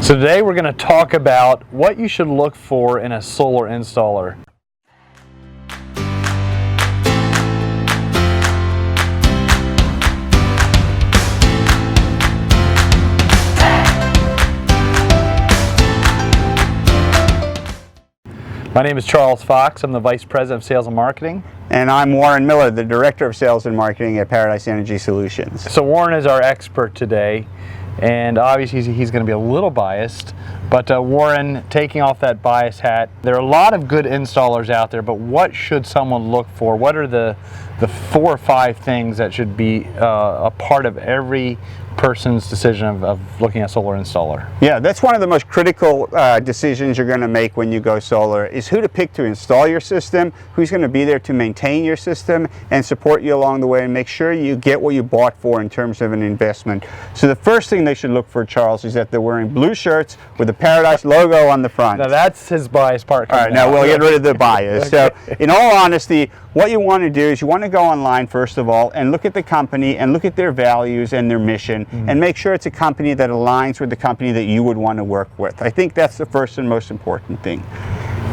So today we're going to talk about what you should look for in a solar installer. My name is Charles Fox. I'm the Vice President of Sales and Marketing. And I'm Warren Miller, the Director of Sales and Marketing at Paradise Energy Solutions. So Warren is our expert today, and obviously he's going to be a little biased, but Warren, taking off that bias hat, there are a lot of good installers out there, but what should someone look for? What are the 4 or 5 things that should be a part of every person's decision of looking at solar installer? Yeah, that's one of the most critical decisions you're going to make when you go solar, is who to pick to install your system, who's going to be there to maintain your system and support you along the way, and make sure you get what you bought for in terms of an investment. So the first thing they should look for, Charles, is that they're wearing blue shirts with the Paradise logo on the front. Now that's his bias part. All right, now we'll get rid of the bias. Okay. So in all honesty, what you want to do is you want to go online first of all and look at the company and look at their values and their mission, and make sure it's a company that aligns with the company that you would want to work with. I think that's the first and most important thing.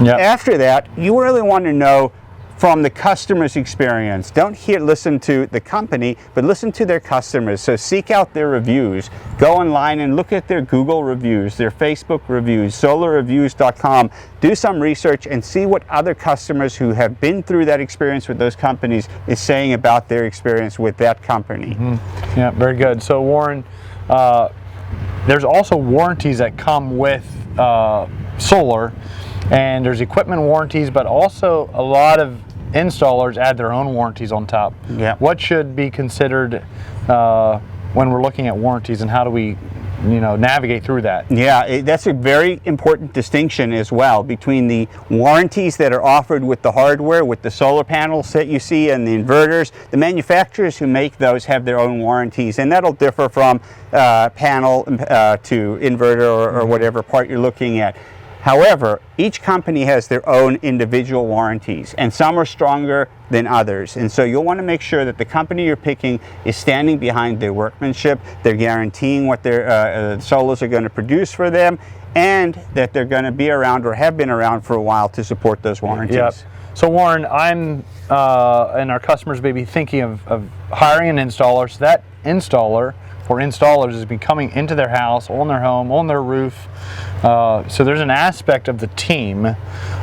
Yep. After that, you really want to know from the customer's experience. Don't listen to the company, but listen to their customers. So seek out their reviews. Go online and look at their Google reviews, their Facebook reviews, solarreviews.com. Do some research and see what other customers who have been through that experience with those companies is saying about their experience with that company. Yeah, very good. So Warren, there's also warranties that come with solar, and there's equipment warranties, but also a lot of installers add their own warranties on top. Yeah. What should be considered when we're looking at warranties, and how do we navigate through that? Yeah, that's a very important distinction as well between the warranties that are offered with the hardware, with the solar panels that you see and the inverters. The manufacturers who make those have their own warranties, and that'll differ from panel to inverter or whatever part you're looking at. However, each company has their own individual warranties, and some are stronger than others. And so you'll want to make sure that the company you're picking is standing behind their workmanship, they're guaranteeing what their solars are going to produce for them, and that they're going to be around or have been around for a while to support those warranties. Yep. So Warren, I'm and our customers may be thinking of hiring an installer. So that installer or installers is be coming into their house, on their home, on their roof. So there's an aspect of the team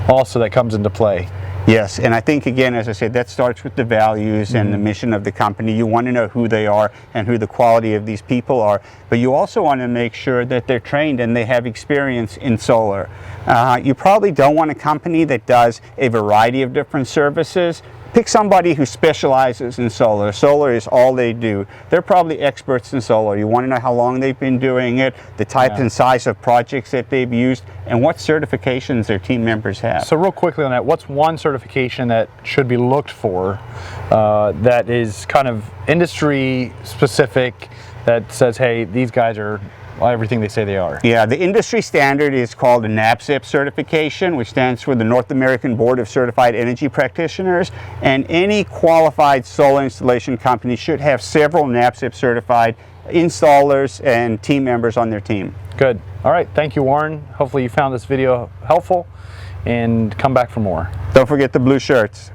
also that comes into play. Yes, and I think, again, as I said, that starts with the values and the mission of the company. You want to know who they are and who the quality of these people are, but you also want to make sure that they're trained and they have experience in solar. You probably don't want a company that does a variety of different services. Pick somebody who specializes in solar. Solar is all they do. They're probably experts in solar. You want to know how long they've been doing it, the type and size of projects that they've used, and what certifications their team members have. So real quickly on that, what's one certification that should be looked for that is kind of industry specific, that says, hey, these guys are everything they say they are? Yeah, the industry standard is called a NABCEP certification, which stands for the North American Board of Certified Energy Practitioners, and any qualified solar installation company should have several NABCEP certified installers and team members on their team. Good. All right, thank you, Warren. Hopefully you found this video helpful, and come back for more. Don't forget the blue shirts.